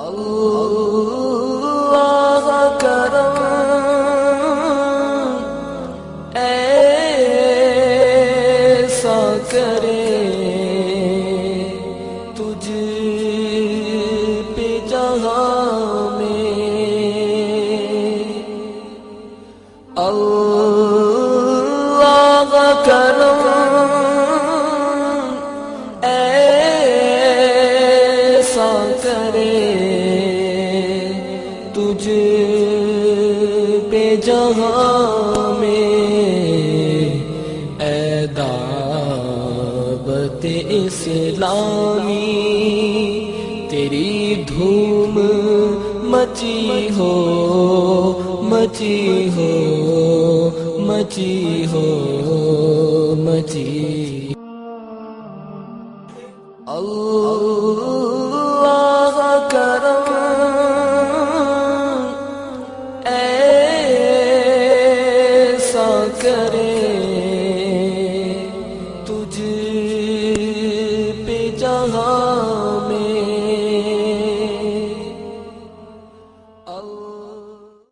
اللہ کرم ایسا کرے تجھ پہ جہاں میں، اللہ کرم ایسا کرے تجھ پہ جہاں میں، اے دعوت اسلامی تیری دھوم مچی ہو مچی ہو مچی ہو مچی، اللہ کرم ایسا کرے تجھ پہ جہاں